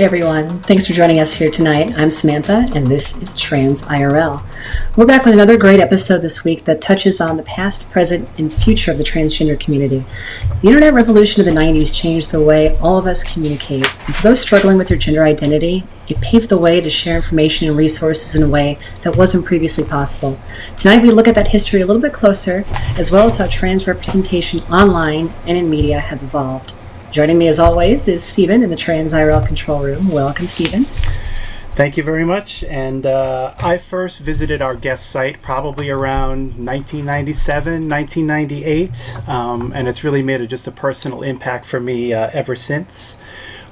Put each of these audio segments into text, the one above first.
Hey everyone, thanks for joining us here tonight. I'm Samantha and this is Trans IRL. We're back with another great episode this week that touches on the past, present, and future of the transgender community. The internet revolution of the 90s changed the way all of us communicate, and for those struggling with their gender identity, it paved the way to share information and resources in a way that wasn't previously possible. Tonight we look at that history a little bit closer, as well as how trans representation online and in media has evolved. Joining me as always is Stephen in the Trans IRL control room. Welcome, Stephen. Thank you very much. And I first visited our guest site probably around 1997, 1998, and it's really made just a personal impact for me ever since.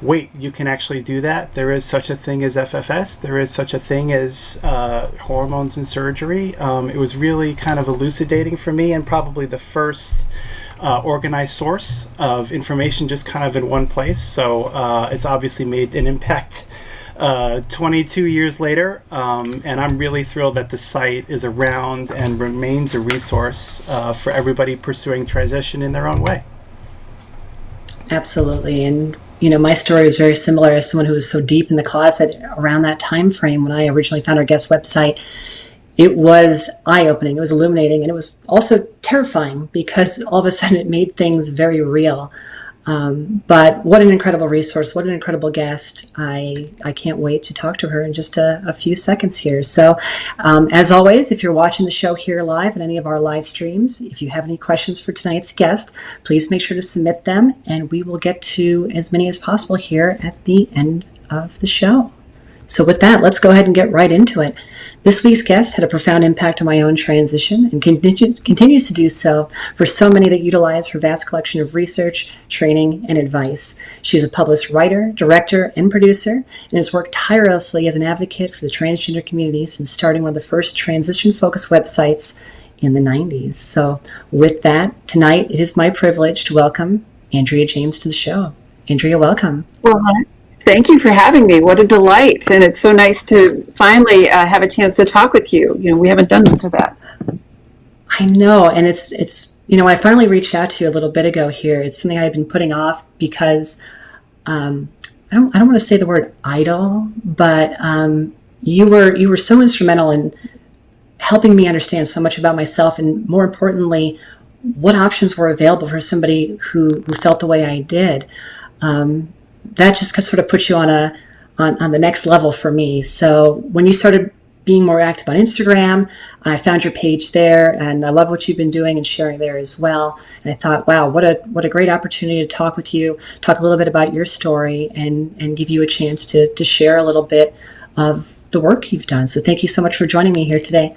Wait, you can actually do that? There is such a thing as FFS. There is such a thing as hormones and surgery. It was really kind of elucidating for me, and probably the first organized source of information just kind of in one place. So it's obviously made an impact 22 years later, and I'm really thrilled that the site is around and remains a resource for everybody pursuing transition in their own way. Absolutely. And you know, my story was very similar as someone who was so deep in the closet around that time frame when I originally found our guest website. It was eye-opening, it was illuminating, and it was also terrifying because all of a sudden it made things very real. But what an incredible resource, what an incredible guest. I can't wait to talk to her in just a few seconds here. So as always, if you're watching the show here live in any of our live streams, if you have any questions for tonight's guest, please make sure to submit them and we will get to as many as possible here at the end of the show. So with that, let's go ahead and get right into it. This week's guest had a profound impact on my own transition and continues to do so for so many that utilize her vast collection of research, training, and advice. She is a published writer, director, and producer, and has worked tirelessly as an advocate for the transgender community since starting one of the first transition-focused websites in the 90s. So with that, tonight it is my privilege to welcome Andrea James to the show. Andrea, welcome. Well, thank you for having me. What a delight. And it's so nice to finally have a chance to talk with you. You know, we haven't done much of that. I know. And it's you know, I finally reached out to you a little bit ago here. It's something I've been putting off because I don't want to say the word idol, but you were so instrumental in helping me understand so much about myself, and more importantly, what options were available for somebody who felt the way I did. That just sort of puts you on the next level for me. So when you started being more active on Instagram, I found your page there, and I love what you've been doing and sharing there as well. And I thought, wow, what a great opportunity to talk with you, talk a little bit about your story, and give you a chance to share a little bit of the work you've done. So thank you so much for joining me here today.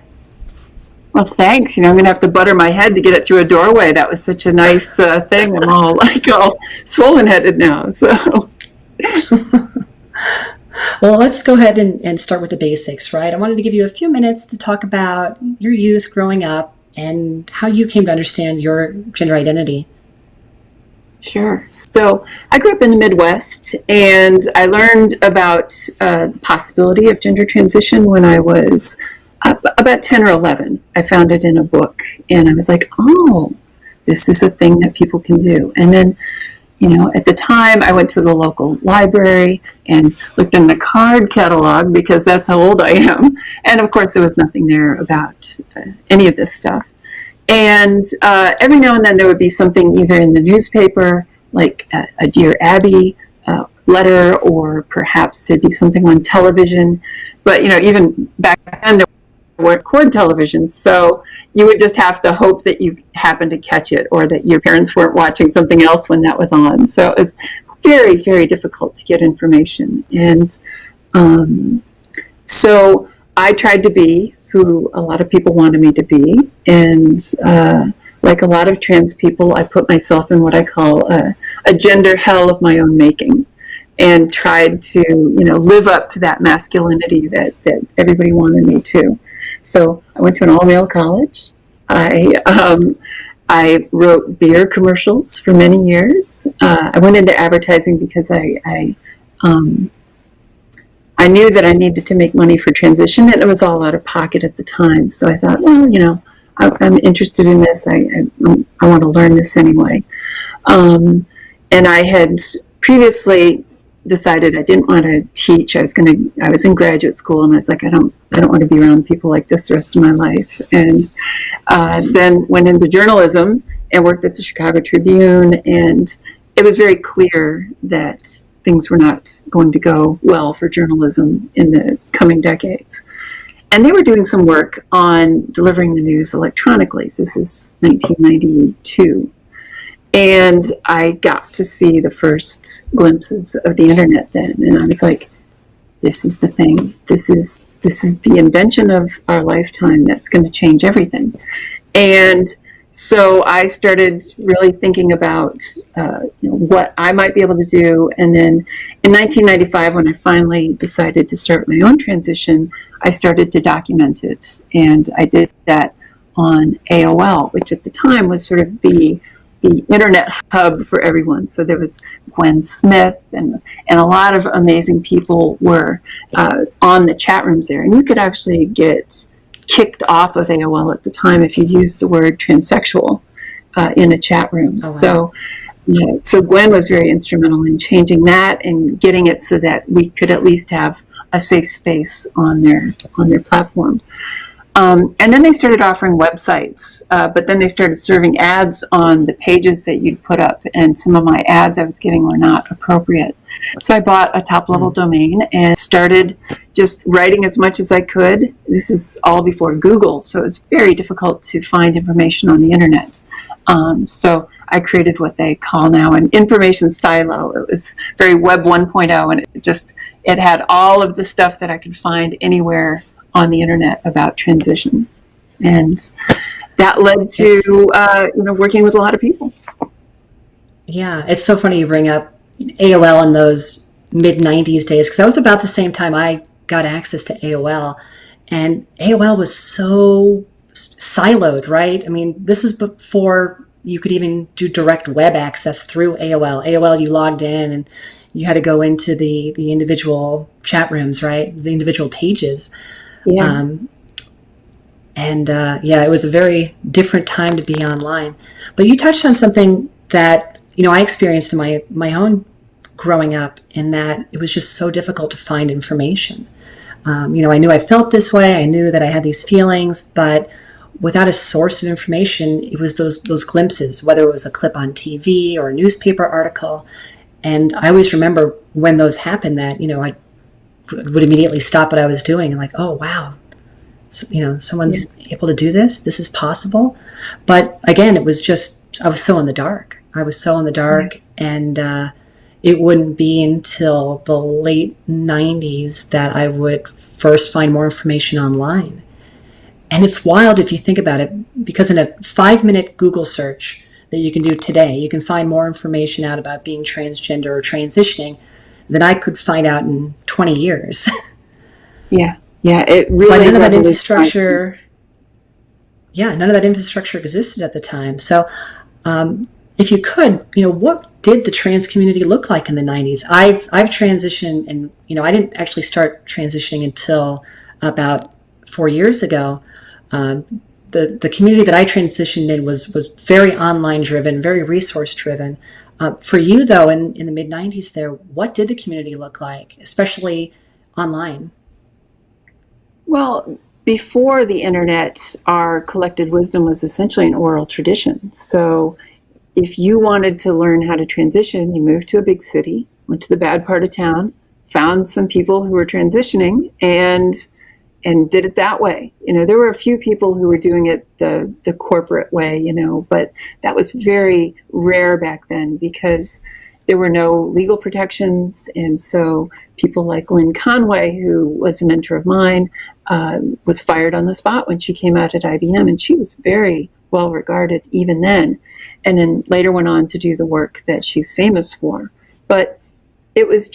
Well, thanks. You know, I'm going to have to butter my head to get it through a doorway. That was such a nice thing. I'm all swollen-headed now. So. Well, let's go ahead and start with the basics, right? I wanted to give you a few minutes to talk about your youth growing up and how you came to understand your gender identity. Sure. So I grew up in the Midwest, and I learned about the possibility of gender transition when I was about 10 or 11. I found it in a book, and I was like, oh, this is a thing that people can do. And then, you know, at the time, I went to the local library and looked in the card catalog because that's how old I am. And of course, there was nothing there about any of this stuff. And every now and then there would be something either in the newspaper, like a Dear Abby letter, or perhaps there'd be something on television. But, you know, even back then, there weren't cord televisions. So you would just have to hope that you happened to catch it, or that your parents weren't watching something else when that was on. So it was very, very difficult to get information. And so I tried to be who a lot of people wanted me to be. And like a lot of trans people, I put myself in what I call a gender hell of my own making, and tried to, you know, live up to that masculinity that everybody wanted me to. So I went to an all-male college. I wrote beer commercials for many years. I went into advertising because I knew that I needed to make money for transition, and it was all out of pocket at the time. So I thought, well, you know, I'm interested in this. I want to learn this anyway. And I had previously decided I didn't want to teach. I was in graduate school, and I was like, I don't want to be around people like this the rest of my life. And then went into journalism and worked at the Chicago Tribune, and it was very clear that things were not going to go well for journalism in the coming decades. And they were doing some work on delivering the news electronically. So this is 1992. And I got to see the first glimpses of the internet then. And I was like, this is the thing. This is the invention of our lifetime that's going to change everything. And so I started really thinking about what I might be able to do. And then in 1995, when I finally decided to start my own transition, I started to document it. And I did that on AOL, which at the time was sort of the internet hub for everyone. So there was Gwen Smith and a lot of amazing people were on the chat rooms there. And you could actually get kicked off of AOL at the time if you used the word transsexual in a chat room. Oh, wow. So Gwen was very instrumental in changing that and getting it so that we could at least have a safe space on their platform. And then they started offering websites, but then they started serving ads on the pages that you'd put up, and some of my ads I was getting were not appropriate. So I bought a top-level domain and started just writing as much as I could. This is all before Google, so it was very difficult to find information on the internet. So I created what they call now an information silo. It was very Web 1.0, and it had all of the stuff that I could find anywhere on the internet about transition. And that led to working with a lot of people. Yeah, it's so funny you bring up AOL in those mid-90s days, because that was about the same time I got access to AOL. And AOL was so siloed, right? I mean, this was before you could even do direct web access through AOL. AOL, you logged in and you had to go into the individual chat rooms, right? The individual pages. Yeah. It was a very different time to be online. But you touched on something that, I experienced in my own growing up, in that it was just so difficult to find information. I knew I felt this way. I knew that I had these feelings, but without a source of information, it was those glimpses, whether it was a clip on TV or a newspaper article. And I always remember when those happened that, I would immediately stop what I was doing and like, oh, wow, so, someone's able to do this. This is possible. But again, I was so in the dark. And it wouldn't be until the late 90s that I would first find more information online. And it's wild if you think about it, because in a 5-minute Google search that you can do today, you can find more information out about being transgender or transitioning than I could find out in 20 years. Yeah, it really. But none of that infrastructure. Yeah, none of that infrastructure existed at the time. So, if you could, what did the trans community look like in the 90s? I've transitioned, and I didn't actually start transitioning until about 4 years ago. The community that I transitioned in was very online driven, very resource driven. For you, though, in the mid-90s there, what did the community look like, especially online? Well, before the internet, our collected wisdom was essentially an oral tradition. So if you wanted to learn how to transition, you moved to a big city, went to the bad part of town, found some people who were transitioning, and did it that way. There were a few people who were doing it the corporate way, but that was very rare back then because there were no legal protections. And so people like Lynn Conway, who was a mentor of mine, was fired on the spot when she came out at IBM, and she was very well regarded even then, and then later went on to do the work that she's famous for. But it was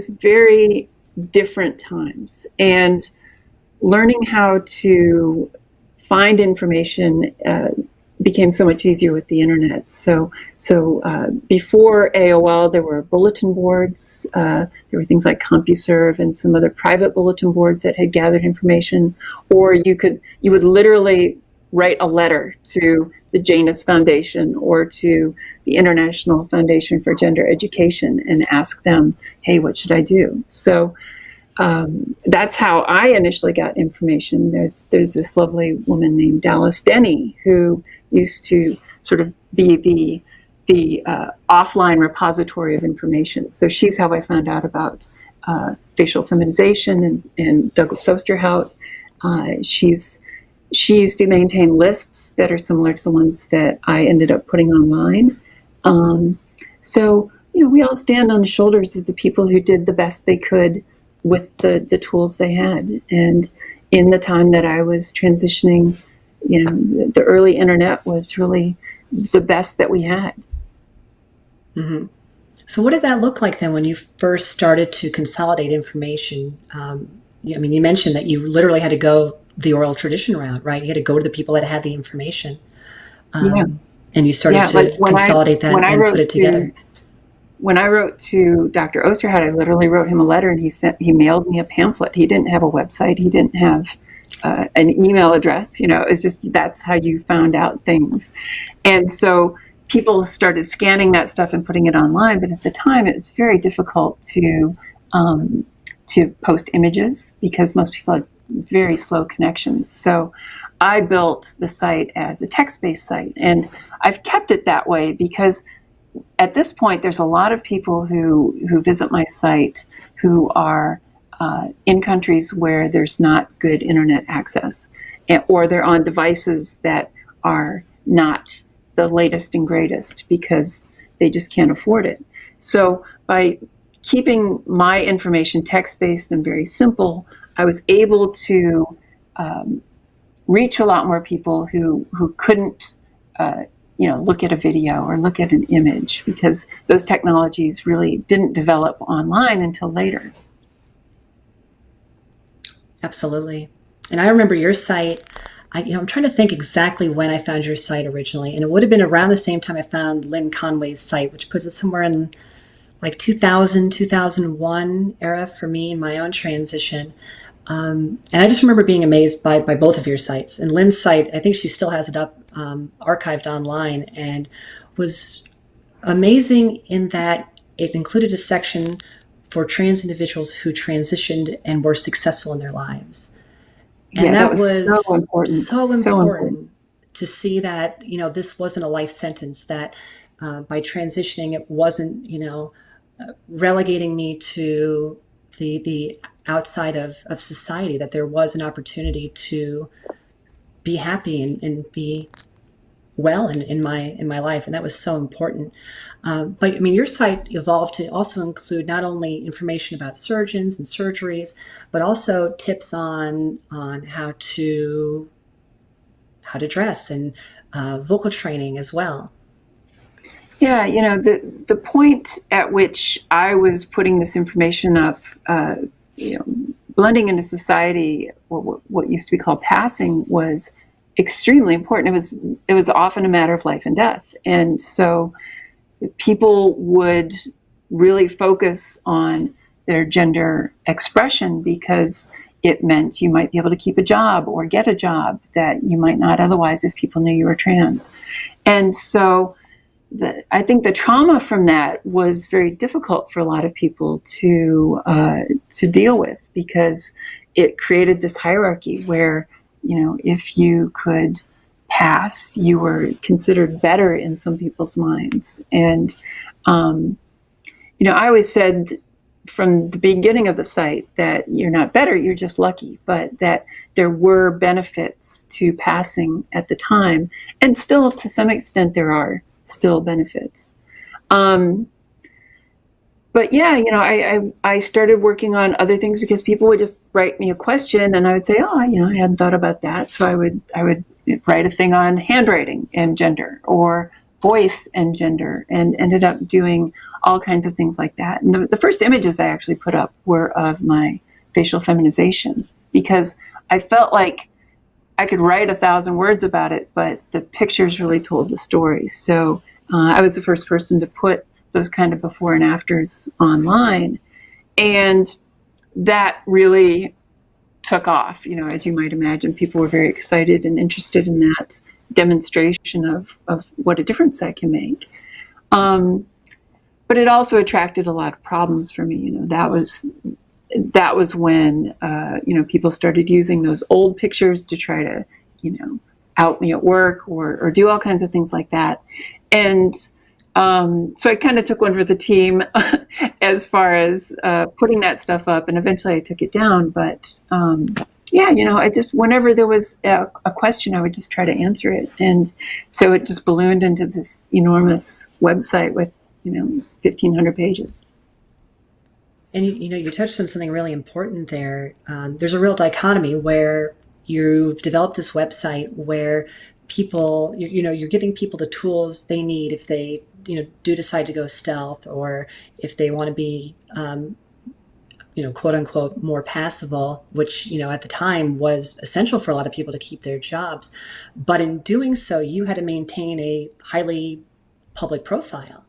very different times, and learning how to find information became so much easier with the internet. So before AOL, there were bulletin boards. There were things like CompuServe and some other private bulletin boards that had gathered information. Or you would literally write a letter to the Janus Foundation or to the International Foundation for Gender Education and ask them, hey, what should I do? So that's how I initially got information. There's this lovely woman named Dallas Denny who used to sort of be the offline repository of information. So she's how I found out about facial feminization and Douglas Osterhout. She used to maintain lists that are similar to the ones that I ended up putting online. So, we all stand on the shoulders of the people who did the best they could with the tools they had. And in the time that I was transitioning, the early internet was really the best that we had. Mm-hmm. So what did that look like then when you first started to consolidate information? You mentioned that you literally had to go the oral tradition route, right? You had to go to the people that had the information. And you started to consolidate that and put it together. When I wrote to Dr. Osterhout, I literally wrote him a letter, and he mailed me a pamphlet. He didn't have a website. He didn't have an email address. It's just, that's how you found out things. And so people started scanning that stuff and putting it online. But at the time, it was very difficult to post images because most people had very slow connections. So I built the site as a text-based site, and I've kept it that way because at this point, there's a lot of people who visit my site who are in countries where there's not good internet access, or they're on devices that are not the latest and greatest because they just can't afford it. So by keeping my information text-based and very simple, I was able to reach a lot more people who couldn't look at a video or look at an image because those technologies really didn't develop online until later. Absolutely. And I remember your site. I'm trying to think exactly when I found your site originally, and it would have been around the same time I found Lynn Conway's site, which puts it somewhere in like 2000, 2001 era for me in my own transition. And I just remember being amazed by both of your sites. And Lynn's site, I think she still has it up, archived online, and was amazing in that it included a section for trans individuals who transitioned and were successful in their lives. And that was so important to see that, this wasn't a life sentence, that by transitioning, it wasn't, relegating me to the outside of society, that there was an opportunity to be happy and be well in my life. And that was so important. But your site evolved to also include not only information about surgeons and surgeries, but also tips on how to dress and vocal training as well. Yeah, the point at which I was putting this information up, blending into society, what used to be called passing, was extremely important. It was often a matter of life and death, and so people would really focus on their gender expression because it meant you might be able to keep a job or get a job that you might not otherwise if people knew you were trans. And so I think the trauma from that was very difficult for a lot of people to deal with, because it created this hierarchy where, if you could pass, you were considered better in some people's minds. And, I always said from the beginning of the site that you're not better, you're just lucky, but that there were benefits to passing at the time. And still, to some extent, there are still benefits. But yeah, I started working on other things because people would just write me a question and I would say, I hadn't thought about that. So I would write a thing on handwriting and gender, or voice and gender, and ended up doing all kinds of things like that. And the first images I actually put up were of my facial feminization, because I felt like I could write 1,000 words about it, but the pictures really told the story. So I was the first person to put those kind of before and afters online. And that really took off. As you might imagine, people were very excited and interested in that demonstration of what a difference that can make. But it also attracted a lot of problems for me. That was when people started using those old pictures to try to out me at work or do all kinds of things like that. And so I kind of took one for the team as far as putting that stuff up, and eventually I took it down. But I just, whenever there was a question, I would just try to answer it. And so it just ballooned into this enormous website with 1,500 pages. And you touched on something really important there. There's a real dichotomy where you've developed this website where people, you're giving people the tools they need if they, do decide to go stealth, or if they want to be, quote unquote, more passable, which, at the time was essential for a lot of people to keep their jobs. But in doing so, you had to maintain a highly public profile.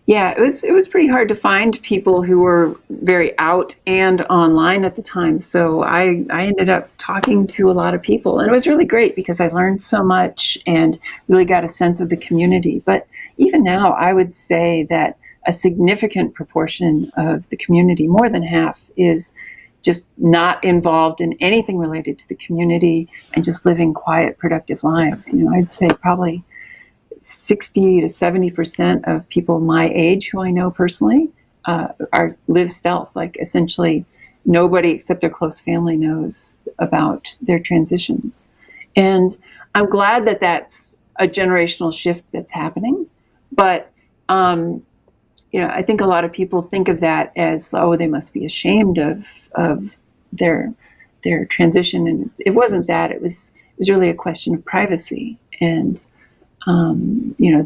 Yeah, it was pretty hard to find people who were very out and online at the time. So I ended up talking to a lot of people, and it was really great because I learned so much and really got a sense of the community. But even now, I would say that a significant proportion of the community, more than half, is just not involved in anything related to the community and just living quiet, productive lives. I'd say probably 60 to 70% of people my age who I know personally live stealth. Like, essentially nobody except their close family knows about their transitions. And I'm glad that that's a generational shift that's happening. But I think a lot of people think of that as, oh, they must be ashamed of their transition, and it wasn't that. It was really a question of privacy, and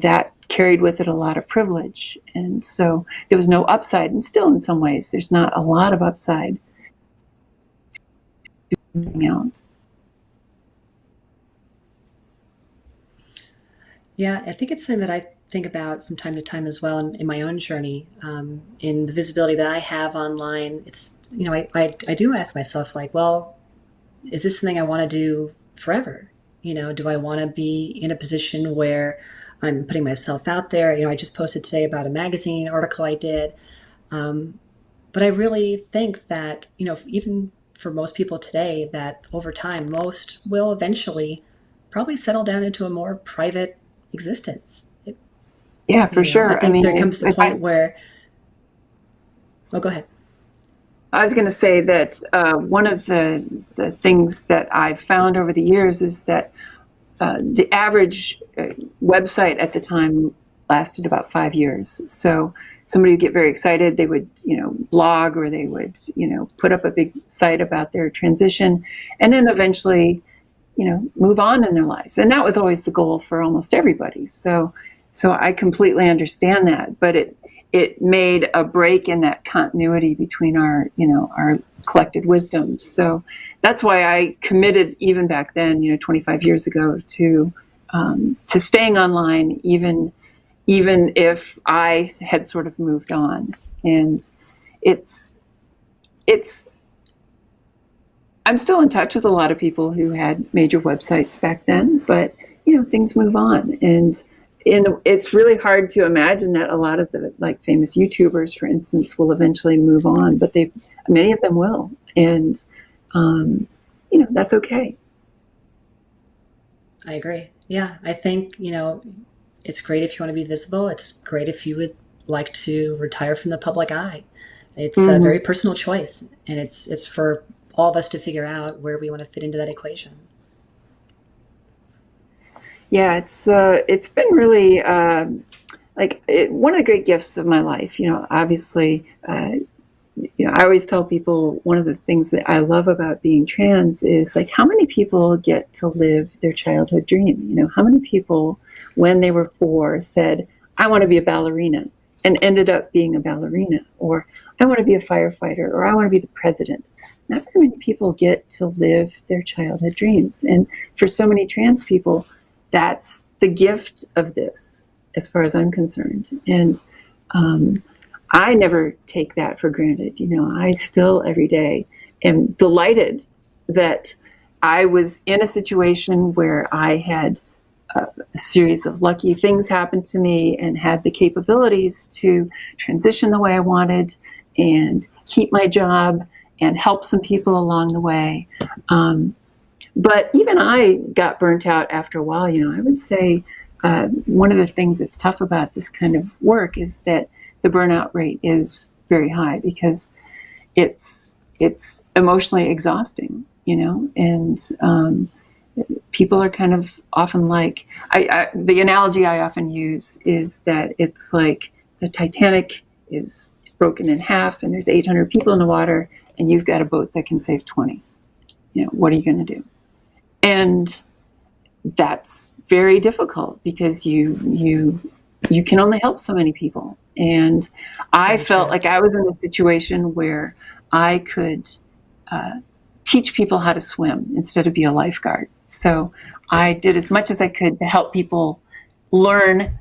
that carried with it a lot of privilege. And so there was no upside, and still in some ways there's not a lot of upside to moving out. Yeah, I think it's something that I think about from time to time as well in my own journey, in the visibility that I have online. It's, I do ask myself, like, well, is this something I want to do forever? Do I want to be in a position where I'm putting myself out there? I just posted today about a magazine article I did. But I really think that, even for most people today, that over time, most will eventually probably settle down into a more private existence. Yeah, for sure. I think there comes a point where... Oh, go ahead. I was going to say that one of the things that I've found over the years is that the average website at the time lasted about 5 years. So somebody would get very excited. They would, blog, or they would, put up a big site about their transition, and then eventually, move on in their lives. And that was always the goal for almost everybody. So I completely understand that, but it made a break in that continuity between our collected wisdom. So that's why I committed, even back then, 25 years ago, to staying online, even if I had sort of moved on. And I'm still in touch with a lot of people who had major websites back then, but things move on. And it's really hard to imagine that a lot of the famous YouTubers, for instance, will eventually move on, but many of them will, and that's okay. I agree. Yeah, I think it's great if you want to be visible. It's great if you would like to retire from the public eye. It's a very personal choice, and it's for all of us to figure out where we want to fit into that equation. Yeah, it's been really one of the great gifts of my life. Obviously, I always tell people one of the things that I love about being trans is how many people get to live their childhood dream. How many people, when they were 4, said, "I want to be a ballerina," and ended up being a ballerina, or "I want to be a firefighter," or "I want to be the president." Not very many people get to live their childhood dreams, and for so many trans people, that's the gift of this, as far as I'm concerned. And I never take that for granted. I still every day am delighted that I was in a situation where I had a series of lucky things happen to me and had the capabilities to transition the way I wanted and keep my job and help some people along the way. But even I got burnt out after a while. I would say one of the things that's tough about this kind of work is that the burnout rate is very high because it's emotionally exhausting, and people are kind of often like, the analogy I often use is that it's like the Titanic is broken in half and there's 800 people in the water and you've got a boat that can save 20. What are you going to do? And that's very difficult because you can only help so many people. And I felt like I was in a situation where I could teach people how to swim instead of be a lifeguard. So I did as much as I could to help people learn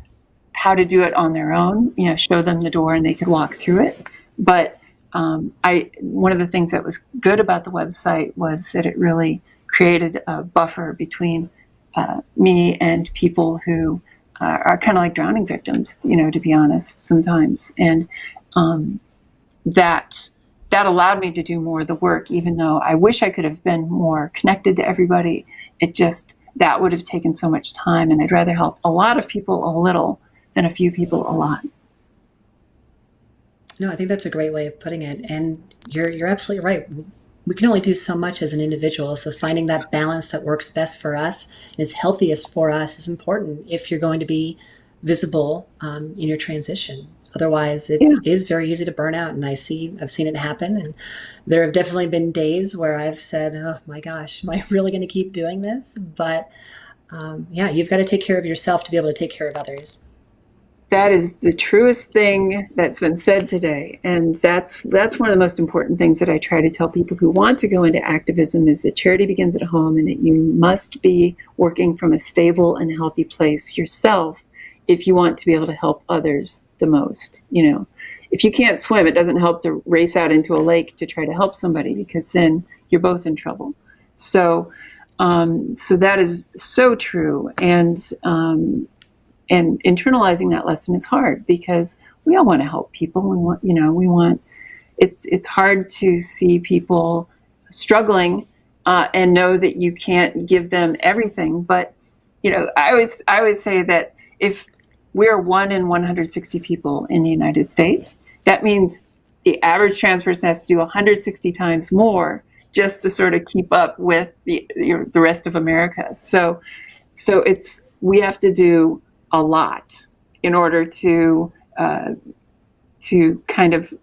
how to do it on their own, show them the door and they could walk through it. But one of the things that was good about the website was that it really created a buffer between me and people who are kind of like drowning victims, to be honest, sometimes. And that allowed me to do more of the work, even though I wish I could have been more connected to everybody. That would have taken so much time, and I'd rather help a lot of people a little than a few people a lot. No, I think that's a great way of putting it. And you're absolutely right. We can only do so much as an individual. So finding that balance that works best for us and is healthiest for us is important if you're going to be visible in your transition. Otherwise, it is very easy to burn out. And I've seen it happen. And there have definitely been days where I've said, oh my gosh, am I really going to keep doing this? But you've got to take care of yourself to be able to take care of others. That is the truest thing that's been said today. And that's one of the most important things that I try to tell people who want to go into activism is that charity begins at home and that you must be working from a stable and healthy place yourself if you want to be able to help others the most. If you can't swim, it doesn't help to race out into a lake to try to help somebody because then you're both in trouble. So that is so true. And internalizing that lesson is hard because we all want to help people. It's hard to see people struggling and know that you can't give them everything. But, I always say that if we're 1 in 160 people in the United States, that means the average trans person has to do 160 times more just to sort of keep up with the rest of America. So we have to do a lot in order to kind of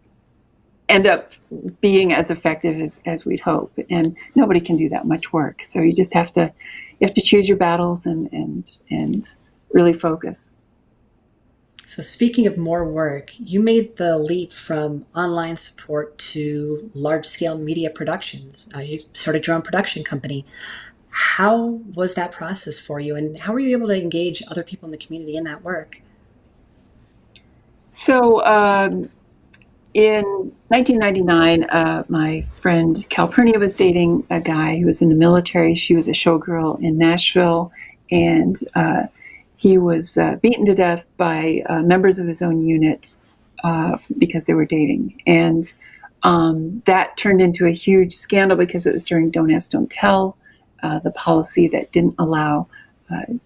end up being as effective as we'd hope. And nobody can do that much work. So you just have to choose your battles and really focus. So speaking of more work, you made the leap from online support to large-scale media productions. You started your own production company. How was that process for you, and how were you able to engage other people in the community in that work? So in 1999, my friend Calpurnia was dating a guy who was in the military. She was a showgirl in Nashville, and he was beaten to death by members of his own unit because they were dating. And that turned into a huge scandal because it was during Don't Ask, Don't Tell, the policy that didn't allow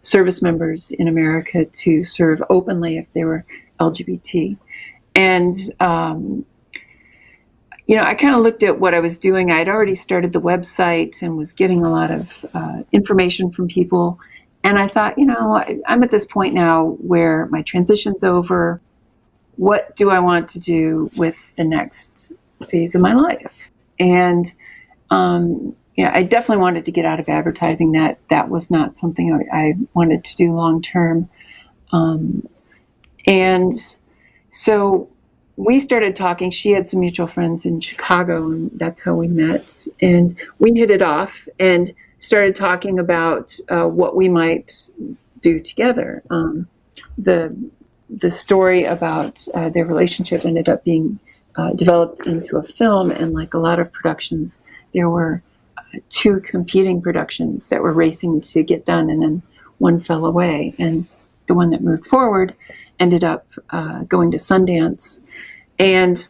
service members in America to serve openly if they were LGBT. And, I kind of looked at what I was doing. I'd already started the website and was getting a lot of information from people. And I thought, I'm at this point now where my transition's over. What do I want to do with the next phase of my life? And, I definitely wanted to get out of advertising. That was not something I wanted to do long term. And so we started talking. She had some mutual friends in Chicago, and that's how we met. And we hit it off and started talking about what we might do together. The story about their relationship ended up being developed into a film, and like a lot of productions, there were two competing productions that were racing to get done, and then one fell away, and the one that moved forward ended up going to Sundance. And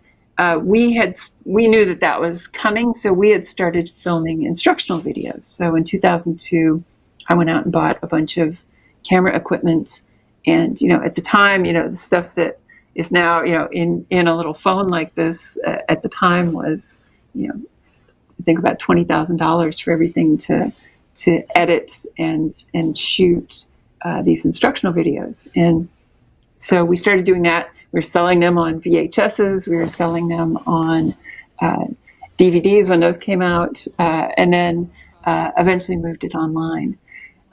we knew that was coming, so we had started filming instructional videos. So in 2002, I went out and bought a bunch of camera equipment, and at the time, the stuff that is now in a little phone like this at the time was I think about $20,000 for everything to edit and shoot these instructional videos. And so we started doing that. We were selling them on VHSs. We were selling them on DVDs when those came out, and then eventually moved it online.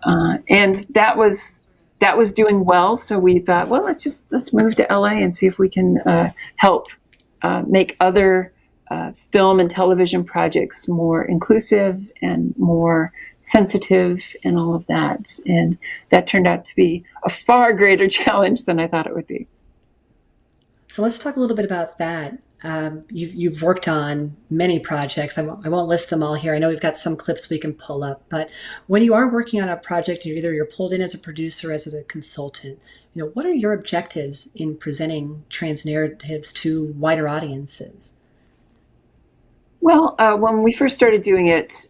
And that was doing well. So we thought, well, let's move to LA and see if we can help make other film and television projects more inclusive and more sensitive and all of that. And that turned out to be a far greater challenge than I thought it would be. So let's talk a little bit about that. You've worked on many projects. I won't list them all here. I know we've got some clips we can pull up, but when you are working on a project, either you're pulled in as a producer, or as a consultant, what are your objectives in presenting trans narratives to wider audiences? Well, when we first started doing it,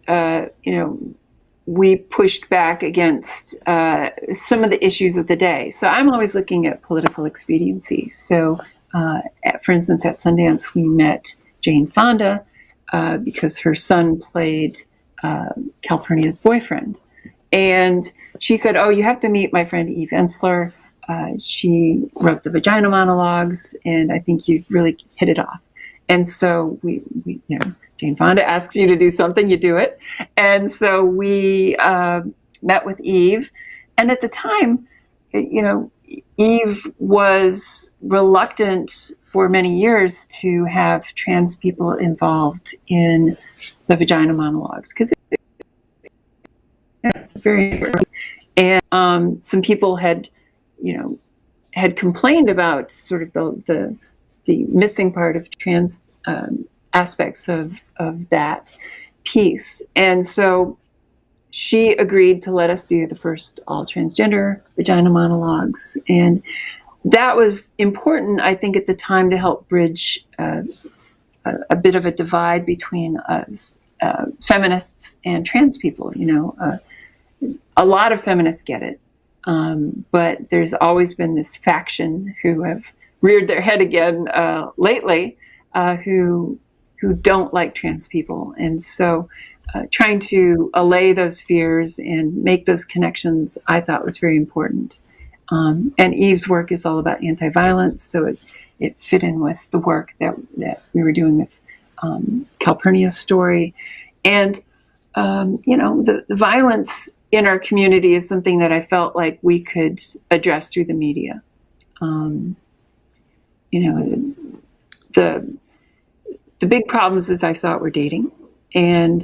we pushed back against some of the issues of the day. So I'm always looking at political expediency. So, for instance, at Sundance, we met Jane Fonda because her son played Calpurnia's boyfriend. And she said, "Oh, you have to meet my friend Eve Ensler. She wrote the Vagina Monologues, and I think you'd really hit it off." And so we Jane Fonda asks you to do something, you do it. And so we met with Eve. And at the time, Eve was reluctant for many years to have trans people involved in the Vagina Monologues because it's very, and some people had complained about sort of the missing part of trans aspects of that piece. And so she agreed to let us do the first all transgender Vagina Monologues. And that was important, I think, at the time to help bridge a bit of a divide between us, feminists and trans people. A lot of feminists get it, but there's always been this faction who have reared their head again lately, who don't like trans people. And so trying to allay those fears and make those connections, I thought was very important. And Eve's work is all about anti-violence, so it fit in with the work that we were doing with Calpurnia's story. And, the violence in our community is something that I felt like we could address through the media. The big problems, as I saw it, were dating and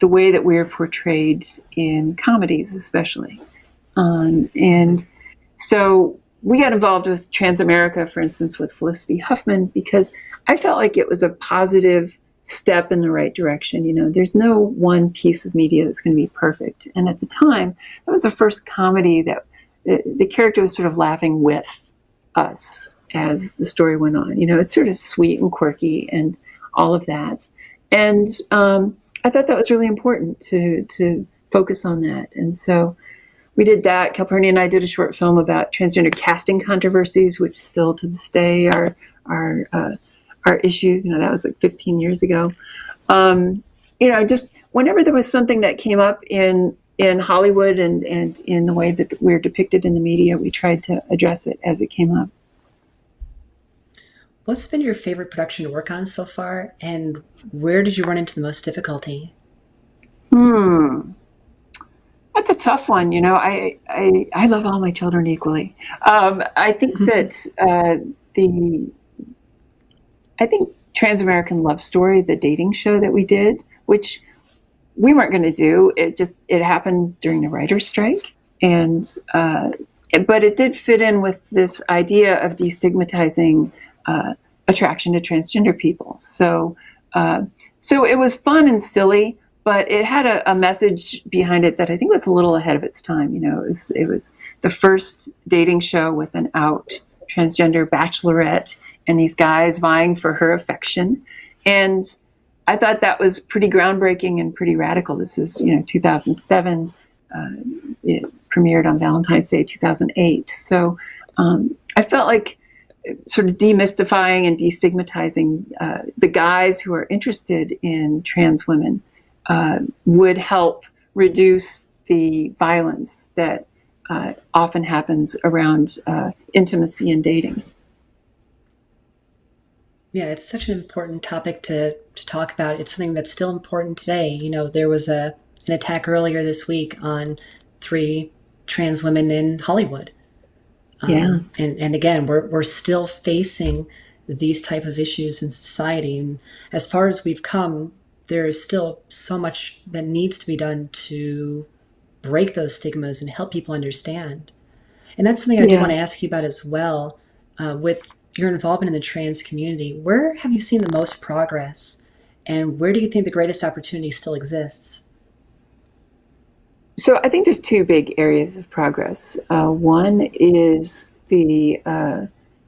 the way that we're portrayed in comedies, especially. And so we got involved with Transamerica, for instance, with Felicity Huffman, because I felt like it was a positive step in the right direction. There's no one piece of media that's going to be perfect. And at the time, that was the first comedy that the character was sort of laughing with us as the story went on. It's sort of sweet and quirky and all of that. And I thought that was really important to focus on that. And so we did that. Calpurnia and I did a short film about transgender casting controversies, which still to this day are issues. That was like 15 years ago. Just whenever there was something that came up in Hollywood and in the way that we're depicted in the media, we tried to address it as it came up. What's been your favorite production to work on so far, and where did you run into the most difficulty? That's a tough one. I love all my children equally. I think that I think Transamerican Love Story, the dating show that we did, which we weren't going to do, it happened during the writer's strike, but it did fit in with this idea of destigmatizing attraction to transgender people. So So it was fun and silly, but it had a message behind it that I think was a little ahead of its time. It was the first dating show with an out transgender bachelorette and these guys vying for her affection. And I thought that was pretty groundbreaking and pretty radical. This is, 2007. It premiered on Valentine's Day, 2008. So I felt like sort of demystifying and destigmatizing the guys who are interested in trans women would help reduce the violence that often happens around intimacy and dating. Yeah, it's such an important topic to talk about. It's something that's still important today. There was an attack earlier this week on 3 trans women in Hollywood. Yeah. And again, we're still facing these type of issues in society. And as far as we've come, there is still so much that needs to be done to break those stigmas and help people understand. And that's something I do want to ask you about as well. With your involvement in the trans community, where have you seen the most progress, and where do you think the greatest opportunity still exists? So I think there's 2 big areas of progress. One is the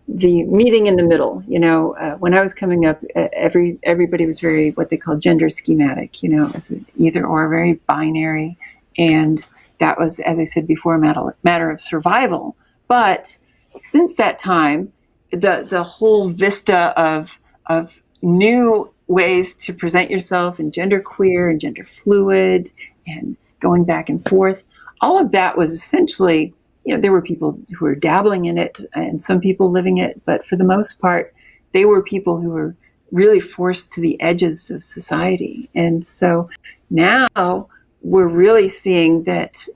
meeting in the middle. When I was coming up, everybody was very what they call gender schematic. As either or, very binary, and that was, as I said before, a matter of survival. But since that time, the whole vista of new ways to present yourself, and gender queer and gender fluid and going back and forth, all of that was essentially, there were people who were dabbling in it and some people living it, but for the most part, they were people who were really forced to the edges of society. And so now we're really seeing that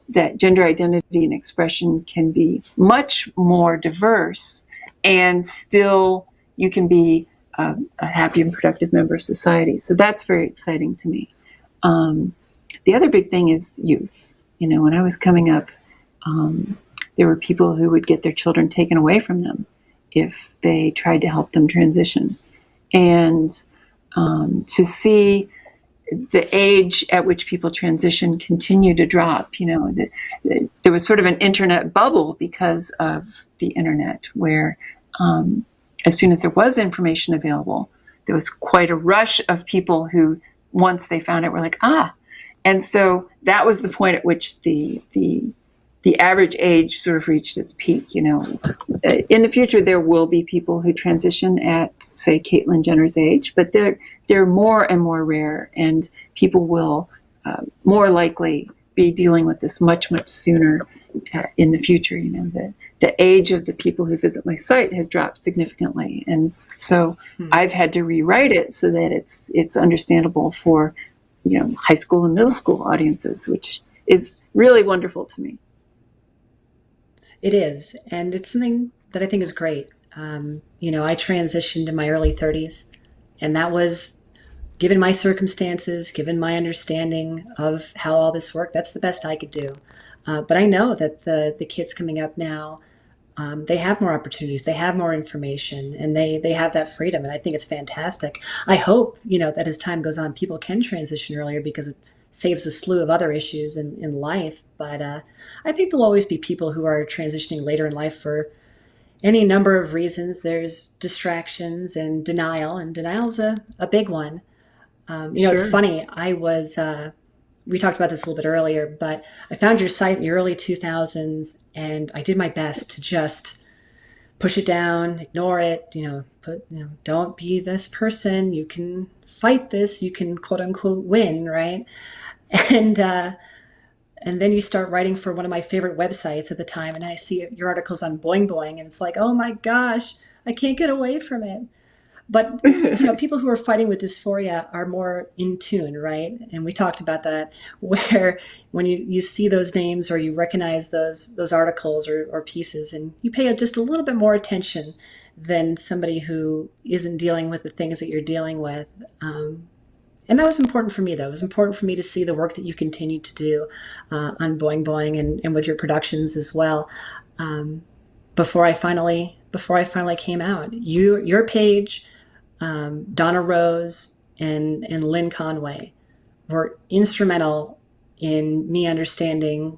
that gender identity and expression can be much more diverse, and still you can be a happy and productive member of society. So that's very exciting to me. The other big thing is youth. When I was coming up, there were people who would get their children taken away from them if they tried to help them transition. And to see the age at which people transition continue to drop, there was sort of an internet bubble because of the internet, where as soon as there was information available, there was quite a rush of people who, once they found it, were like, and so that was the point at which the average age sort of reached its peak. In the future, there will be people who transition at, say, Caitlyn Jenner's age, but they're more and more rare, and people will more likely be dealing with this much, much sooner in the future. The age of the people who visit my site has dropped significantly, and so I've had to rewrite it so that it's understandable for high school and middle school audiences, which is really wonderful to me. It is, and it's something that I think is great. I transitioned in my early 30s, and that was, given my circumstances, given my understanding of how all this worked, that's the best I could do. But I know that the kids coming up now, they have more opportunities, they have more information, and they have that freedom, and I think it's fantastic. I hope, that as time goes on, people can transition earlier, because it saves a slew of other issues in life. But I think there'll always be people who are transitioning later in life for any number of reasons. There's distractions and denial's a big one. Sure. It's funny, we talked about this a little bit earlier, but I found your site in the early 2000s, and I did my best to just push it down, ignore it, don't be this person, you can fight this, you can quote unquote win, right? And then you start writing for one of my favorite websites at the time, and I see your articles on Boing, and it's like, oh my gosh, I can't get away from it. But people who are fighting with dysphoria are more in tune, right? And we talked about that, where when you see those names or you recognize those articles or pieces, and you pay just a little bit more attention than somebody who isn't dealing with the things that you're dealing with. And that was important for me, though. It was important for me to see the work that you continue to do on Boing and with your productions as well. Before I finally came out, your page, Donna Rose, and Lynn Conway were instrumental in me understanding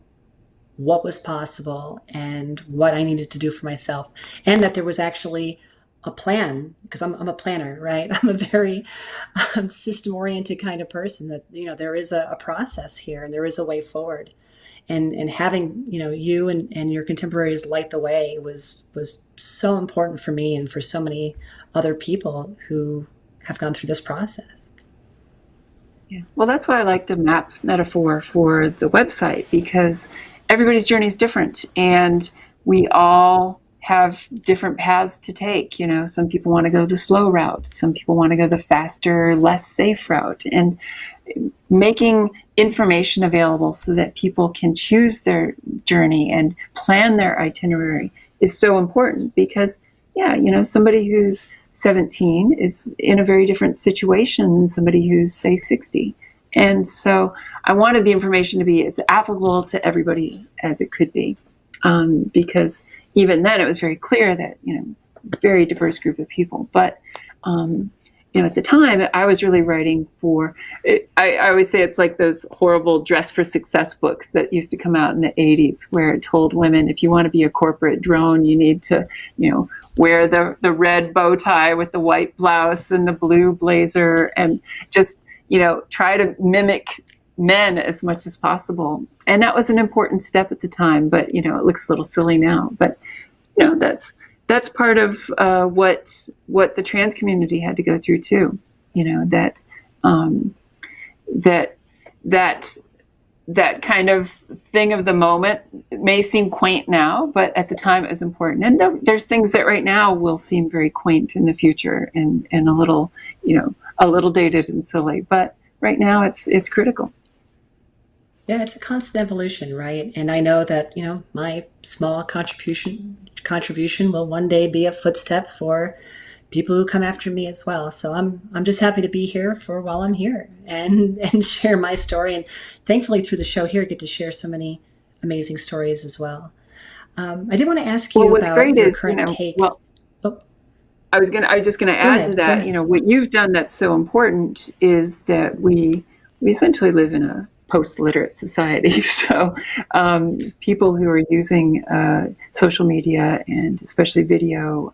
what was possible and what I needed to do for myself, and that there was actually a plan, because I'm a planner, right? I'm a very system-oriented kind of person, that, there is a process here and there is a way forward. And having, you and your contemporaries light the way was so important for me and for so many other people who have gone through this process. Yeah. Well, that's why I like the map metaphor for the website, because everybody's journey is different and we all have different paths to take. Some people want to go the slow route. Some people want to go the faster, less safe route. And making information available so that people can choose their journey and plan their itinerary is so important, because, somebody who's 17 is in a very different situation than somebody who's, say, 60. And so I wanted the information to be as applicable to everybody as it could be, because even then it was very clear that, very diverse group of people. But, at the time I was really writing for, I always say it's like those horrible Dress for Success books that used to come out in the 80s, where it told women, if you want to be a corporate drone, you need to, wear the red bow tie with the white blouse and the blue blazer, and just, try to mimic men as much as possible. And that was an important step at the time, but, it looks a little silly now. But, that's part of what the trans community had to go through too. That kind of thing of the moment may seem quaint now, but at the time it was important. And there's things that right now will seem very quaint in the future and a little dated and silly. But right now it's critical. Yeah, it's a constant evolution, right? And I know that, my small contribution will one day be a footstep for people who come after me as well. So I'm just happy to be here for while I'm here and share my story. And thankfully through the show here, I get to share so many amazing stories as well. I did want to ask you about your current take. Well, I was just gonna add to that. What you've done that's so important is that we essentially live in a post-literate society. So people who are using social media, and especially video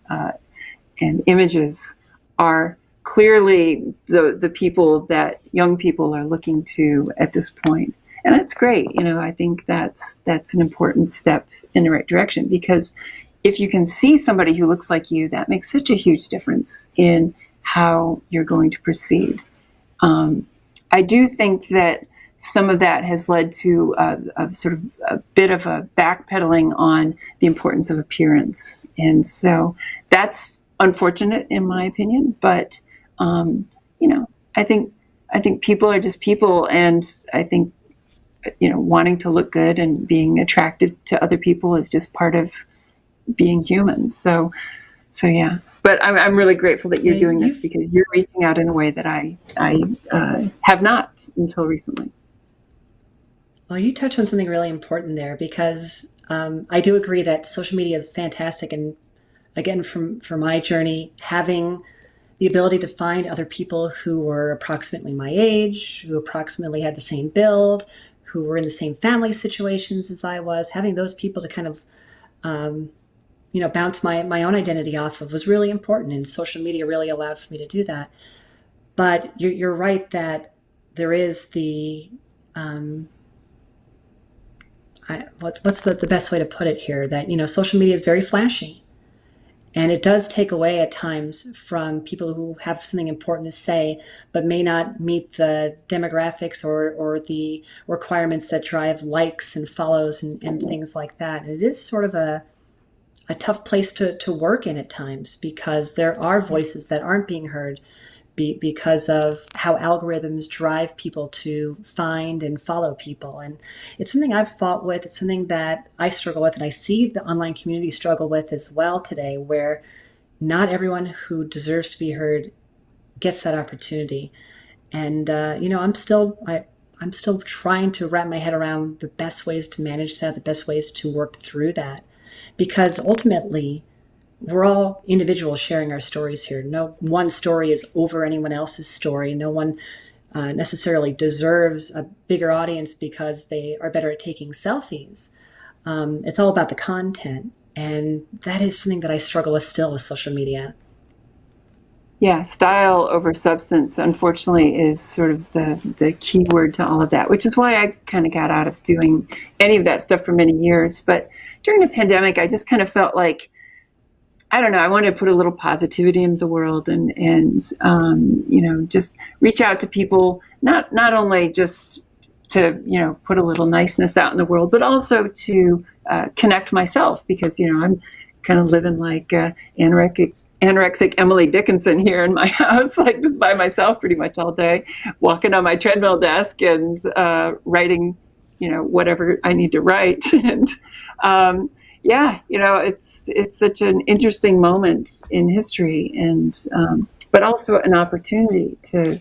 and images, are clearly the people that young people are looking to at this point. And that's great. I think that's an important step in the right direction, because if you can see somebody who looks like you, that makes such a huge difference in how you're going to proceed. I do think that some of that has led to a sort of a bit of a backpedaling on the importance of appearance. And so that's unfortunate in my opinion, but I think people are just people, and I think wanting to look good and being attracted to other people is just part of being human. So yeah. But I'm really grateful that you're doing this, because you're reaching out in a way that I have not until recently. Well, you touched on something really important there, because I do agree that social media is fantastic. And again, from my journey, having the ability to find other people who were approximately my age, who approximately had the same build, who were in the same family situations as I was, having those people to kind of, bounce my own identity off of was really important. And social media really allowed for me to do that. But you're right that there is the, what's the best way to put it here? That, social media is very flashy, and it does take away at times from people who have something important to say, but may not meet the demographics or the requirements that drive likes and follows and things like that. And it is sort of a tough place to work in at times, because there are voices that aren't being heard because of how algorithms drive people to find and follow people. And it's something I've fought with. It's something that I struggle with, and I see the online community struggle with as well today, where not everyone who deserves to be heard gets that opportunity. And I'm still trying to wrap my head around the best ways to manage that, the best ways to work through that, because ultimately we're all individuals sharing our stories here. No one story is over anyone else's story. No one necessarily deserves a bigger audience because they are better at taking selfies. It's all about the content. And that is something that I struggle with still with social media. Yeah, style over substance, unfortunately, is sort of the key word to all of that, which is why I kind of got out of doing any of that stuff for many years. But during the pandemic, I just kind of felt like, I don't know, I wanted to put a little positivity into the world and just reach out to people, not only just to, put a little niceness out in the world, but also to connect myself, because, I'm kind of living like anorexic Emily Dickinson here in my house, like just by myself pretty much all day, walking on my treadmill desk and writing, whatever I need to write. And it's such an interesting moment in history, and but also an opportunity to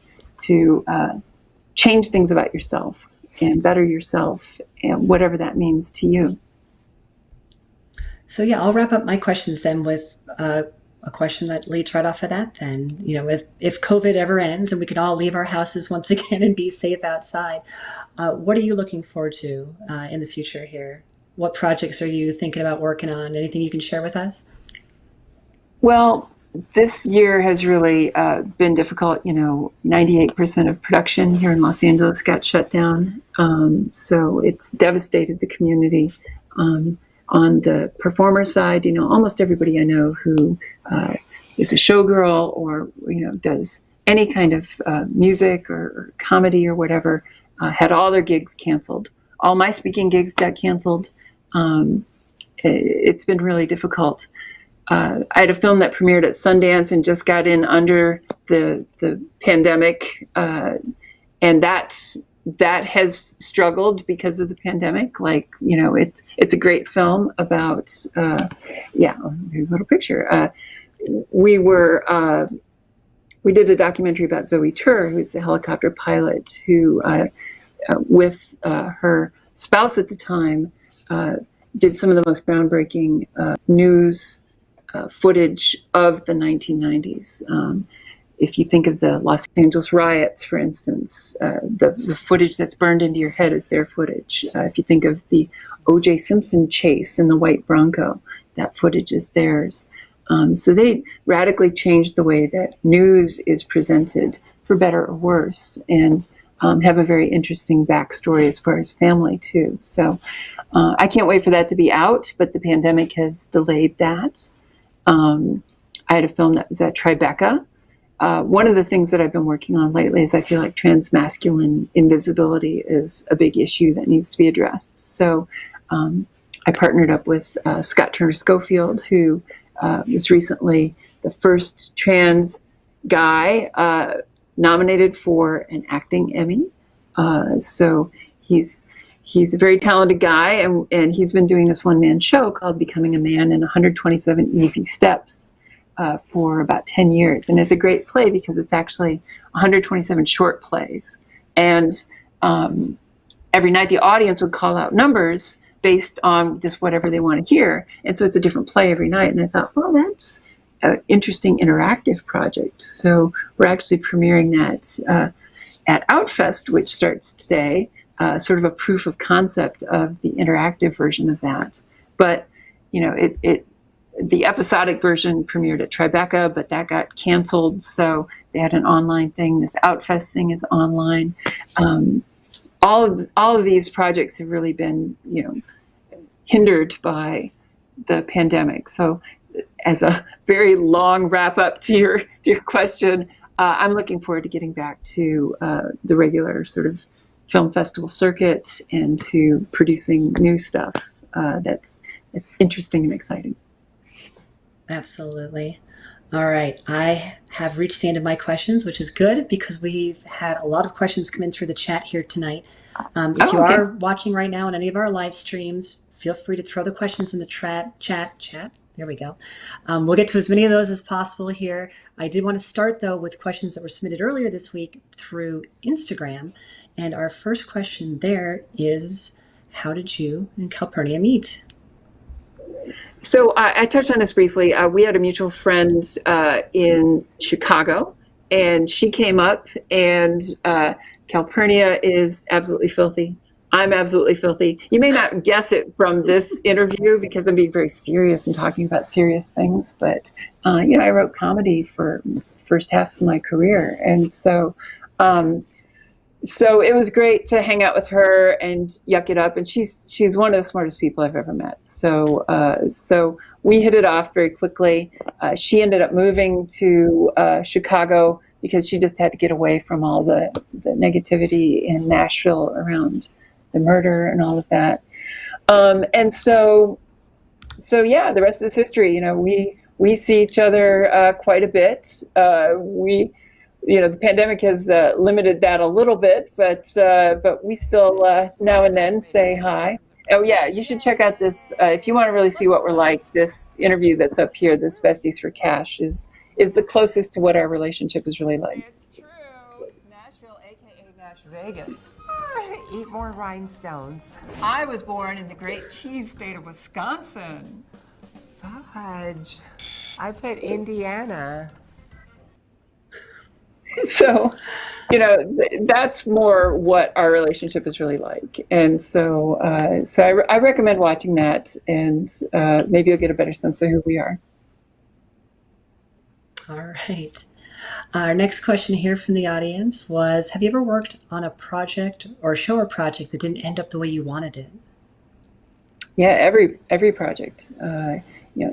change things about yourself and better yourself, and whatever that means to you. So yeah, I'll wrap up my questions then with a question that leads right off of that then. If COVID ever ends and we can all leave our houses once again and be safe outside, what are you looking forward to in the future here? What projects are you thinking about working on? Anything you can share with us? Well, this year has really been difficult. 98% of production here in Los Angeles got shut down. So it's devastated the community. On the performer side, almost everybody I know who is a showgirl or, does any kind of music or comedy or whatever, had all their gigs canceled. All my speaking gigs got canceled. It's been really difficult. I had a film that premiered at Sundance and just got in under the pandemic, and that has struggled because of the pandemic. It's a great film about here's a little picture. We did a documentary about Zoe Tur, who's the helicopter pilot who with her spouse at the time did some of the most groundbreaking news footage of the 1990s. If you think of the Los Angeles riots, for instance, the footage that's burned into your head is their footage. If you think of the O.J. Simpson chase in the white Bronco, that footage is theirs. So they radically changed the way that news is presented, for better or worse, and have a very interesting backstory as far as family, too. So I can't wait for that to be out, but the pandemic has delayed that. I had a film that was at Tribeca. One of the things that I've been working on lately is I feel like transmasculine invisibility is a big issue that needs to be addressed. So I partnered up with Scott Turner Schofield, who was recently the first trans guy nominated for an acting Emmy. So he's a very talented guy, and he's been doing this one-man show called Becoming a Man in 127 Easy Steps for about 10 years. And it's a great play because it's actually 127 short plays. And every night the audience would call out numbers based on just whatever they want to hear. And so it's a different play every night. And I thought, well, that's an interesting interactive project. So we're actually premiering that at Outfest, which starts today, sort of a proof of concept of the interactive version of that. But, the episodic version premiered at Tribeca, but that got canceled. So they had an online thing. This Outfest thing is online. All of these projects have really been, hindered by the pandemic. So as a very long wrap up to your question, I'm looking forward to getting back to the regular sort of film festival circuit and to producing new stuff that's interesting and exciting. Absolutely. All right. I have reached the end of my questions, which is good because we've had a lot of questions come in through the chat here tonight. If you are watching right now on any of our live streams, feel free to throw the questions in the chat. There we go. We'll get to as many of those as possible here. I did want to start, though, with questions that were submitted earlier this week through Instagram. And our first question there is, how did you and Calpurnia meet? So I touched on this briefly. We had a mutual friend in Chicago, and she came up, and Calpurnia is absolutely filthy. I'm absolutely filthy. You may not guess it from this interview because I'm being very serious and talking about serious things, but I wrote comedy for the first half of my career, and so it was great to hang out with her and yuck it up. And she's one of the smartest people I've ever met. So we hit it off very quickly. She ended up moving to Chicago because she just had to get away from all the negativity in Nashville around the murder and all of that. So yeah, the rest is history. We see each other quite a bit. The pandemic has limited that a little bit, but we still now and then say hi. Oh yeah, you should check out this if you want to really see what we're like. This interview that's up here, this Besties for Cash, is the closest to what our relationship is really like. It's true. Nashville, aka Nash Vegas. Eat more rhinestones. I was born in the great cheese state of Wisconsin. Fudge. I put Indiana. So, that's more what our relationship is really like. And so I recommend watching that, and maybe you'll get a better sense of who we are. All right. Our next question here from the audience was, have you ever worked on a project or show or project that didn't end up the way you wanted it? Yeah, every project.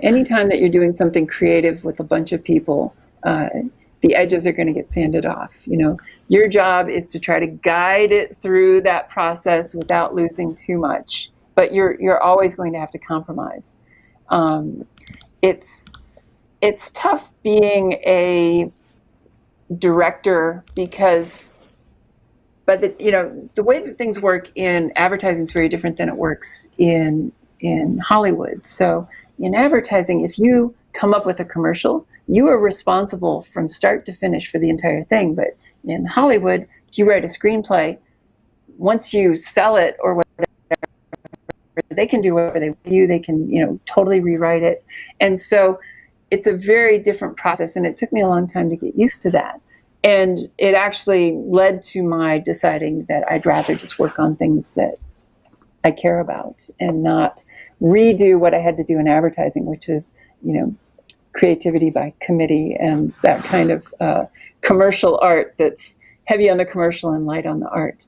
Anytime that you're doing something creative with a bunch of people, the edges are going to get sanded off. Your job is to try to guide it through that process without losing too much, but you're always going to have to compromise. It's tough being a director because, but the way that things work in advertising is very different than it works in Hollywood. So in advertising, if you come up with a commercial, you are responsible from start to finish for the entire thing. But in Hollywood, if you write a screenplay, once you sell it or whatever, they can do whatever they want to do. They can, totally rewrite it. And so it's a very different process. And it took me a long time to get used to that. And it actually led to my deciding that I'd rather just work on things that I care about and not redo what I had to do in advertising, which is, creativity by committee and that kind of commercial art that's heavy on the commercial and light on the art.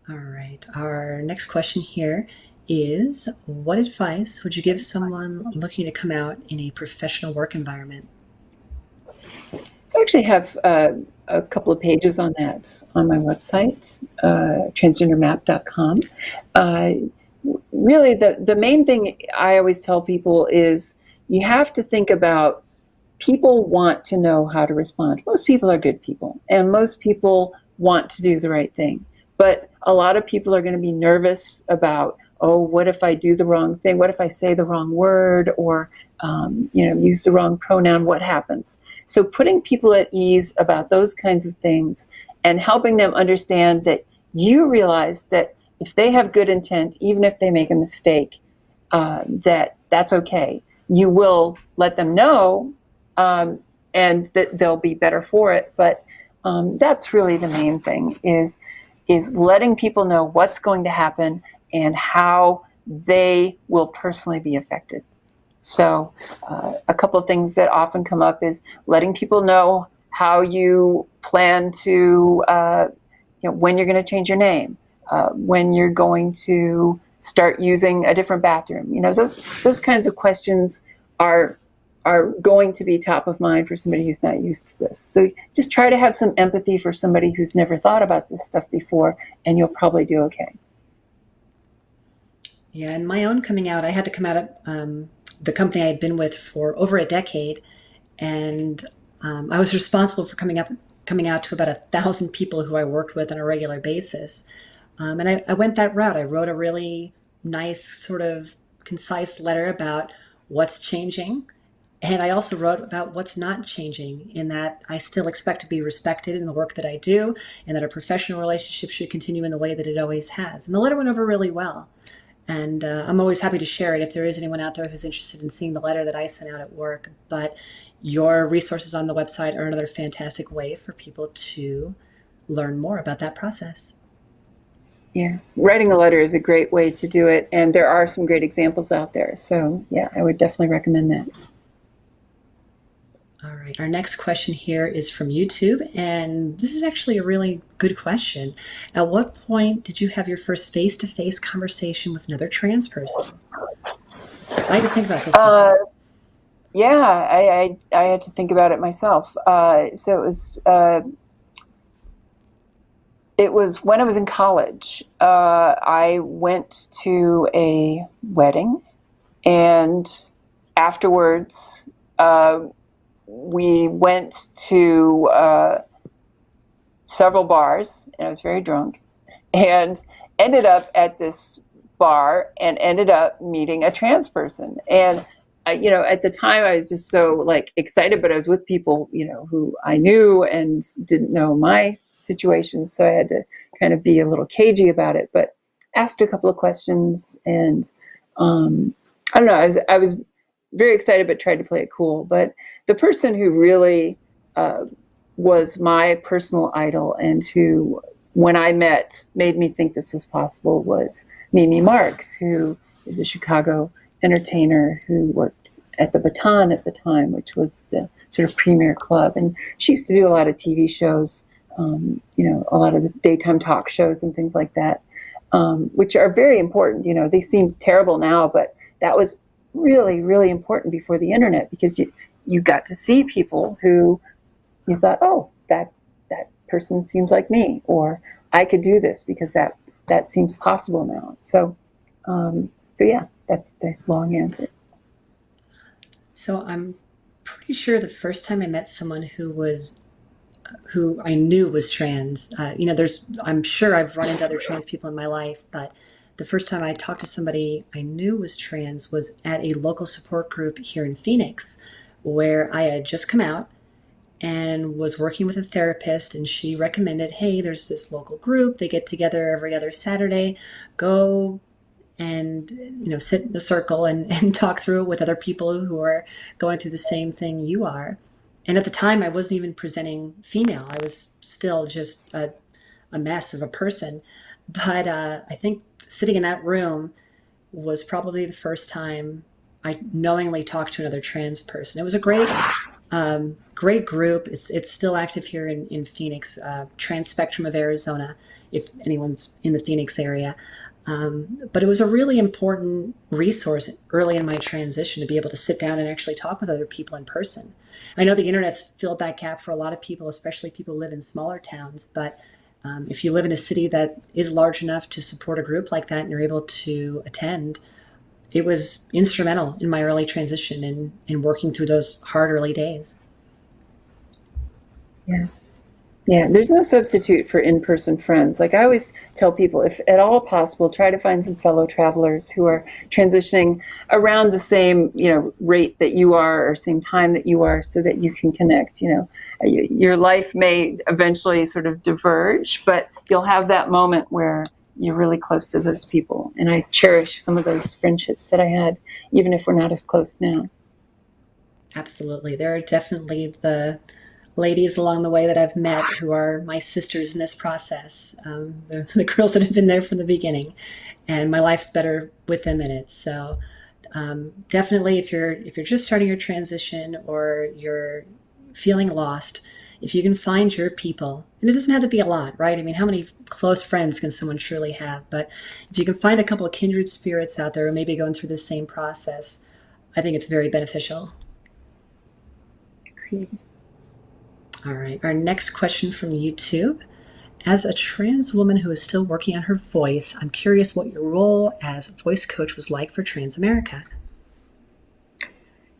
All right. Our next question here is, what advice would you give someone looking to come out in a professional work environment? So I actually have a couple of pages on that on my website, transgendermap.com. Really, the main thing I always tell people is you have to think about, people want to know how to respond. Most people are good people, and most people want to do the right thing. But a lot of people are going to be nervous about, what if I do the wrong thing? What if I say the wrong word or, use the wrong pronoun? What happens? So putting people at ease about those kinds of things and helping them understand that you realize that if they have good intent, even if they make a mistake, that's okay. You will let them know, and that they'll be better for it. But that's really the main thing, is letting people know what's going to happen and how they will personally be affected. So a couple of things that often come up is letting people know how you plan to, when you're going to change your name, when you're going to start using a different bathroom. Those kinds of questions are going to be top of mind for somebody who's not used to this. So just try to have some empathy for somebody who's never thought about this stuff before, and you'll probably do okay. Yeah, in my own coming out, I had to come out of the company I had been with for over a decade, and I was responsible for coming out to about 1,000 people who I worked with on a regular basis. And I went that route. I wrote a really nice, sort of concise letter about what's changing. And I also wrote about what's not changing, in that I still expect to be respected in the work that I do, and that a professional relationship should continue in the way that it always has. And the letter went over really well. And I'm always happy to share it if there is anyone out there who's interested in seeing the letter that I sent out at work. But your resources on the website are another fantastic way for people to learn more about that process. Yeah, writing a letter is a great way to do it, and there are some great examples out there. So yeah, I would definitely recommend that. All right, our next question here is from YouTube, and this is actually a really good question. At what point did you have your first face-to-face conversation with another trans person? I had to think about this one. Yeah, I had to think about it myself. So it was when I was in college. I went to a wedding, and afterwards, we went to several bars, and I was very drunk, and ended up at this bar and ended up meeting a trans person. And at the time I was just so like excited, but I was with people, who I knew and didn't know my situation. So I had to kind of be a little cagey about it, but asked a couple of questions, and I don't know, I was very excited, but tried to play it cool. But the person who really was my personal idol, and who, when I met, made me think this was possible, was Mimi Marks, who is a Chicago entertainer who worked at the Baton at the time, which was the sort of premier club. And she used to do a lot of TV shows, a lot of the daytime talk shows and things like that, which are very important. They seem terrible now, but that was really, really important before the internet, because you got to see people who you thought, oh, that person seems like me, or I could do this because that seems possible now. So yeah, that's the long answer. So I'm pretty sure the first time I met someone who I knew was trans, I'm sure I've run into other trans people in my life, but the first time I talked to somebody I knew was trans was at a local support group here in Phoenix, where I had just come out and was working with a therapist, and she recommended, hey, there's this local group, they get together every other Saturday, go and sit in a circle and talk through it with other people who are going through the same thing you are. And at the time, I wasn't even presenting female. I was still just a mess of a person. But I think sitting in that room was probably the first time I knowingly talked to another trans person. It was a great group. It's still active here in Phoenix, Trans Spectrum of Arizona, if anyone's in the Phoenix area. But it was a really important resource early in my transition to be able to sit down and actually talk with other people in person. I know the internet's filled that gap for a lot of people, especially people who live in smaller towns. But if you live in a city that is large enough to support a group like that and you're able to attend, it was instrumental in my early transition and in working through those hard early days. Yeah, there's no substitute for in-person friends. Like I always tell people, if at all possible, try to find some fellow travelers who are transitioning around the same, rate that you are, or same time that you are, so that you can connect. Your life may eventually sort of diverge, but you'll have that moment where you're really close to those people. And I cherish some of those friendships that I had, even if we're not as close now. Absolutely. There are definitely the ladies along the way that I've met who are my sisters in this process. The girls that have been there from the beginning, and my life's better with them in it. So definitely, if you're just starting your transition or you're feeling lost, if you can find your people, and it doesn't have to be a lot, right? I mean, how many close friends can someone truly have? But if you can find a couple of kindred spirits out there who may be going through the same process, I think it's very beneficial. Agreed. All right, our next question from YouTube. As a trans woman who is still working on her voice, I'm curious what your role as a voice coach was like for Transamerica.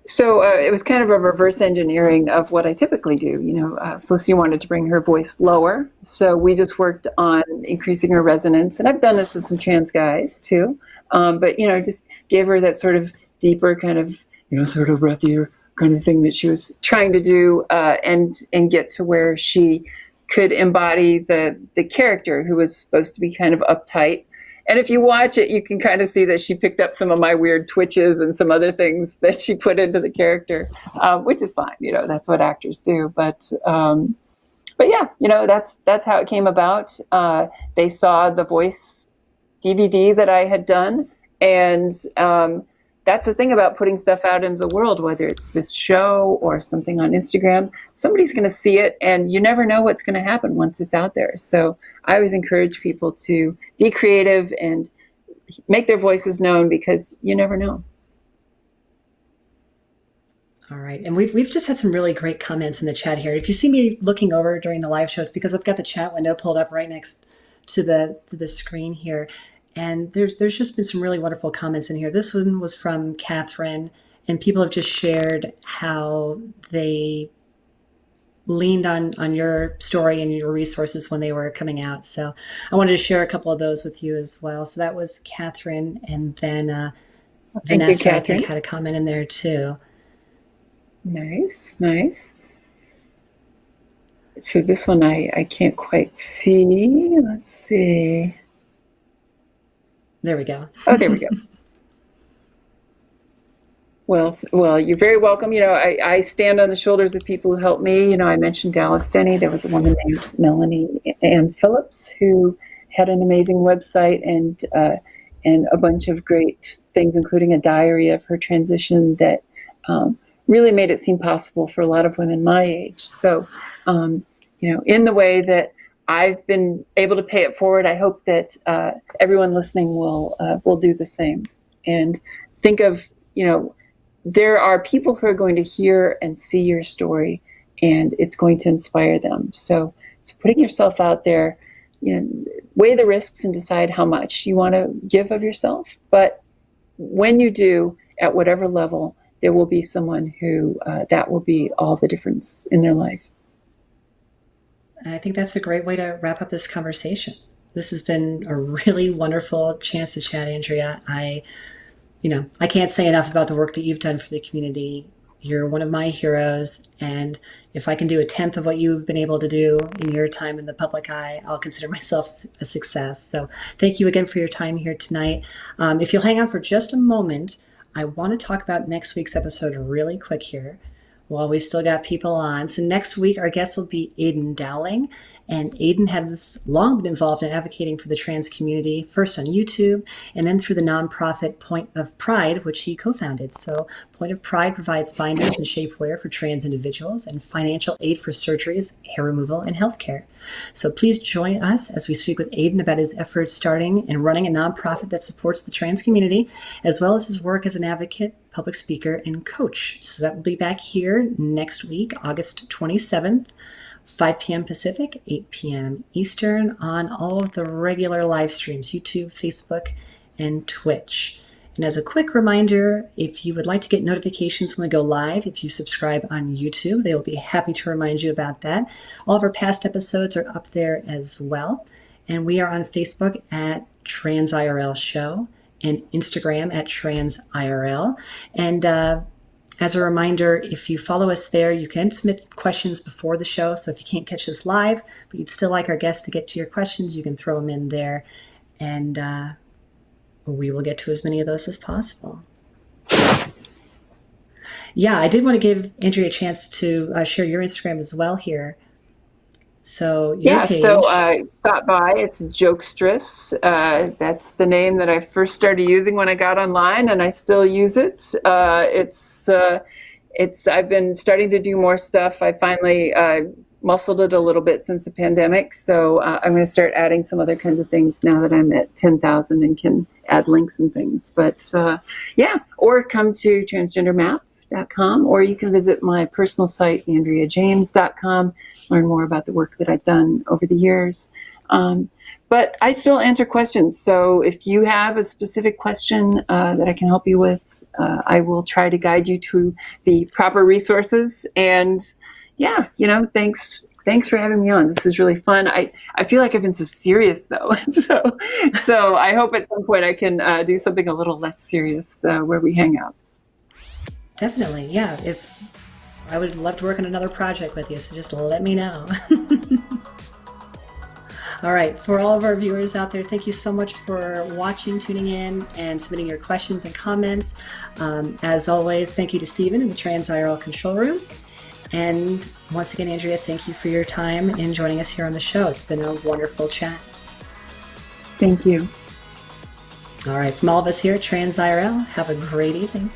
So it was kind of a reverse engineering of what I typically do. Felicity wanted to bring her voice lower, so we just worked on increasing her resonance. And I've done this with some trans guys too, but just gave her that sort of deeper kind of, sort of breathier kind of thing that she was trying to do, and get to where she could embody the character who was supposed to be kind of uptight. And if you watch it, you can kind of see that she picked up some of my weird twitches and some other things that she put into the character, which is fine. That's what actors do. But yeah, that's how it came about. They saw the voice DVD that I had done, and that's the thing about putting stuff out into the world, whether it's this show or something on Instagram, somebody's going to see it, and you never know what's going to happen once it's out there. So I always encourage people to be creative and make their voices known, because you never know. All right. And we've just had some really great comments in the chat here. If you see me looking over during the live show, it's because I've got the chat window pulled up right next to the screen here. And there's just been some really wonderful comments in here. This one was from Catherine, and people have just shared how they leaned on your story and your resources when they were coming out. So I wanted to share a couple of those with you as well. So that was Catherine, and then Vanessa, I think, had a comment in there too. Nice. So this one I can't quite see. Let's see. There we go. Oh, there we go. Well, you're very welcome. I stand on the shoulders of people who helped me. I mentioned Dallas Denny. There was a woman named Melanie Ann Phillips who had an amazing website and a bunch of great things, including a diary of her transition that really made it seem possible for a lot of women my age. So, in the way that I've been able to pay it forward, I hope that everyone listening will do the same. And think of, there are people who are going to hear and see your story, and it's going to inspire them. So putting yourself out there, weigh the risks and decide how much you want to give of yourself. But when you do, at whatever level, there will be someone who that will be all the difference in their life. And I think that's a great way to wrap up this conversation. This has been a really wonderful chance to chat, Andrea. I can't say enough about the work that you've done for the community. You're one of my heroes. And if I can do a tenth of what you've been able to do in your time in the public eye, I'll consider myself a success. So thank you again for your time here tonight. If you'll hang on for just a moment, I want to talk about next week's episode really quick here while we still got people on. So next week, our guest will be Aidan Dowling. And Aidan has long been involved in advocating for the trans community, first on YouTube, and then through the nonprofit Point of Pride, which he co-founded. So Point of Pride provides binders and shapewear for trans individuals and financial aid for surgeries, hair removal, and healthcare. So please join us as we speak with Aidan about his efforts starting and running a nonprofit that supports the trans community, as well as his work as an advocate, public speaker, and coach. So that will be back here next week, August 27th. 5 p.m. Pacific, 8 p.m. Eastern on all of the regular live streams, YouTube, Facebook, and Twitch. And as a quick reminder, if you would like to get notifications when we go live, if you subscribe on YouTube, they will be happy to remind you about that. All of our past episodes are up there as well. And we are on Facebook at TransIRL Show and Instagram at TransIRL. And as a reminder, if you follow us there, you can submit questions before the show. So if you can't catch us live, but you'd still like our guests to get to your questions, you can throw them in there, and we will get to as many of those as possible. Yeah, I did want to give Andrea a chance to share your Instagram as well here. So your page. So stop by. It's Jokestress. That's the name that I first started using when I got online, and I still use it. I've been starting to do more stuff. I finally muscled it a little bit since the pandemic, so I'm going to start adding some other kinds of things now that I'm at 10,000 and can add links and things. But or come to transgendermap.com, or you can visit my personal site, andreajames.com. Learn more about the work that I've done over the years. But I still answer questions. So if you have a specific question that I can help you with, I will try to guide you to the proper resources. And thanks for having me on. This is really fun. I feel like I've been so serious though. so I hope at some point I can do something a little less serious where we hang out. Definitely. Yeah. I would love to work on another project with you, so just let me know. All right, for all of our viewers out there, thank you so much for watching, tuning in, and submitting your questions and comments. As always, thank you to Stephen in the Trans IRL control room. And once again, Andrea, thank you for your time in joining us here on the show. It's been a wonderful chat. Thank you. All right, from all of us here at Trans IRL, have a great evening.